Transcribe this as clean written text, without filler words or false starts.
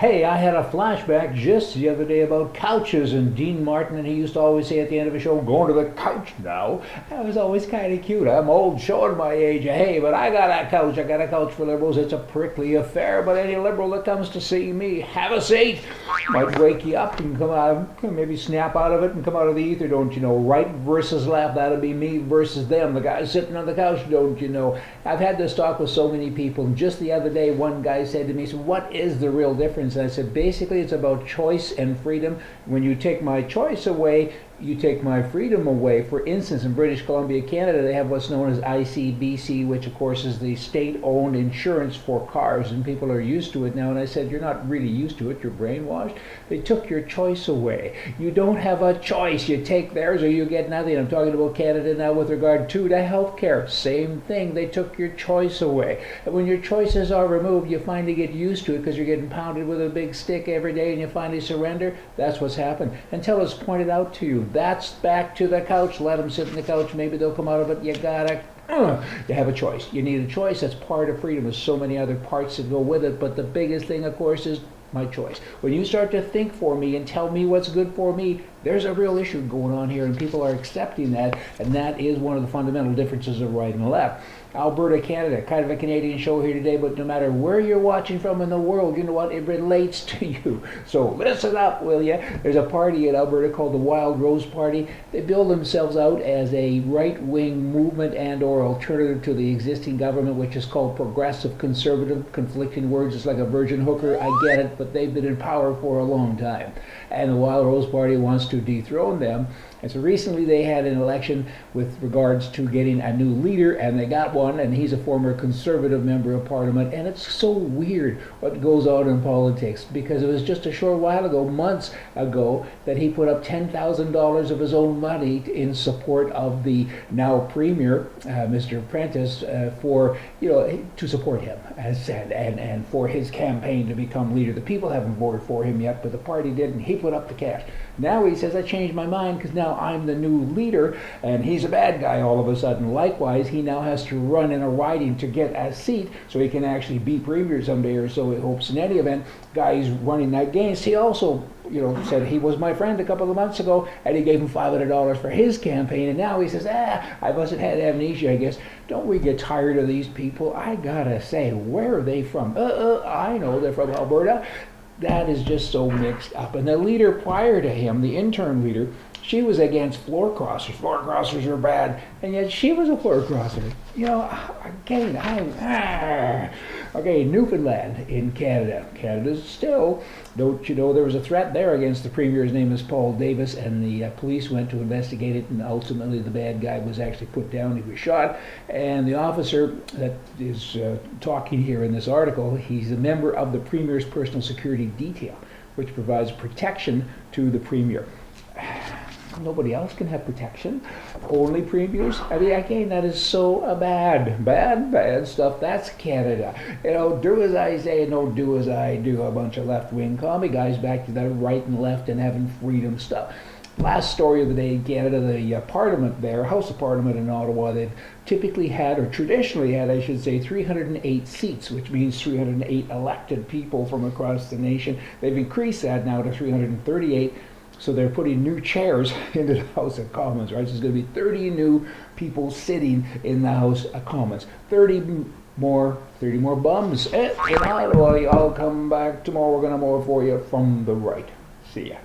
Hey, I had a flashback just the other day about couches and Dean Martin, and he used to always say at the end of a show, going to the couch now. That was always kind of cute. I'm old, showing my age. Hey, but I got a couch. I got a couch for liberals. It's a prickly affair, but any liberal that comes to see me, have a seat. Might wake you up and come out, maybe snap out of it and come out of the ether, don't you know? Right versus left, that'll be me versus them. The guy sitting on the couch, don't you know? I've had this talk with so many people, and just the other day, one guy said to me, so what is the real difference? And I said, basically, it's about choice and freedom. When you take my choice away, you take my freedom away. For instance, in British Columbia, Canada, they have what's known as ICBC, which of course is the state-owned insurance for cars, and people are used to it now. And I said, you're not really used to it, you're brainwashed. They took your choice away. You don't have a choice. You take theirs or you get nothing. I'm talking about Canada now with regard to the health care. Same thing. They took your choice away. And when your choices are removed, you finally get used to it because you're getting pounded with a big stick every day and you finally surrender. That's what's happened. Until it's pointed out to you. That's back to the couch. Let them sit on the couch. Maybe they'll come out of it. You gotta. You have a choice. You need a choice. That's part of freedom. There's so many other parts that go with it. But the biggest thing, of course, is my choice. When you start to think for me and tell me what's good for me, there's a real issue going on here, and people are accepting that, and that is one of the fundamental differences of right and left. Alberta, Canada, kind of a Canadian show here today, but no matter where you're watching from in the world, you know what, it relates to you. So listen up, will you? There's a party in Alberta called the Wildrose Party. They build themselves out as a right-wing movement and or alternative to the existing government, which is called progressive conservative. Conflicting words, it's like a virgin hooker, I get it, but they've been in power for a long time. And the Wildrose Party wants to dethrone them. And so recently they had an election with regards to getting a new leader, and they got one, and he's a former conservative member of parliament. And it's so weird what goes on in politics, because it was just a short while ago, months ago, that he put up $10,000 of his own money in support of the now premier, Mr. Prentice, for, to support him, as said, and for his campaign to become leader. The people haven't voted for him yet, but the party did, and he put up the cash. Now he says, I changed my mind because now I'm the new leader, and he's a bad guy all of a sudden. Likewise, he now has to run in a riding to get a seat so he can actually be premier someday, or so he hopes. In any event, guy he's running against, he also said he was my friend a couple of months ago, and he gave him $500 for his campaign, and now he says, I must have had amnesia, I guess. Don't we get tired of these people? I gotta say, where are they from? I know they're from Alberta. That is just so mixed up. And the leader prior to him, the interim leader, she was against floor crossers. Floor crossers are bad, and yet she was a floor crosser. Again, okay, Newfoundland in Canada. Canada's still, don't you know, there was a threat there against the premier. His name is Paul Davis, and the police went to investigate it, and ultimately the bad guy was actually put down. He was shot, and the officer that is talking here in this article, he's a member of the premier's personal security detail, which provides protection to the premier. Nobody else can have protection. Only premiers. I mean, again, that is so bad stuff. That's Canada. Do as I say and don't do as I do. A bunch of left-wing commie guys back to that right and left and having freedom stuff. Last story of the day in Canada, the Parliament there, House of Parliament in Ottawa, they've typically had, or traditionally had, I should say, 308 seats, which means 308 elected people from across the nation. They've increased that now to 338. So they're putting new chairs into the House of Commons, right? So there's going to be 30 new people sitting in the House of Commons. 30 more bums. In Ottawa, I'll come back tomorrow. We're going to have more for you from the right. See ya.